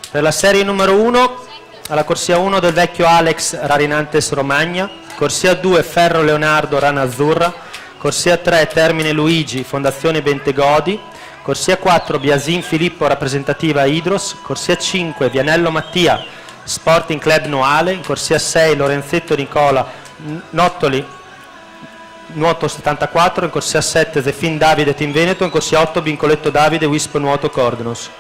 Per la serie numero 1, alla corsia 1 del vecchio Alex Rarinantes Romagna, corsia 2 Ferro Leonardo Rana Azzurra, corsia 3 Termine Luigi Fondazione Bentegodi, corsia 4 Biasin Filippo Rappresentativa Idros, corsia 5 Vianello Mattia Sporting Club Noale, corsia 6 Lorenzetto Nicola Nottoli Nuoto 74, in corsia 7 Zefin Davide Team Veneto, in corsia 8 Vincoletto Davide Wisp Nuoto Cordenos.